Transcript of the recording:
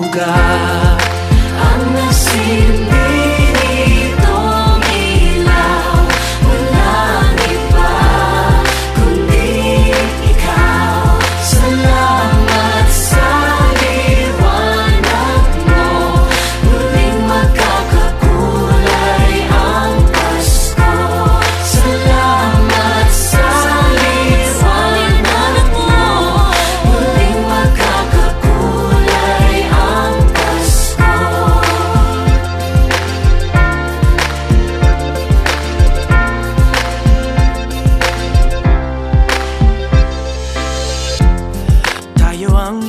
lugar. Ang nasilbi nitong ilaw, walang iba kundi ikaw. Salamat sa liwanag mo, muling magkakakulay ang Pasko. Salamat sa liwanag mo, muling magkakakulay ang Pasko. Tayo ang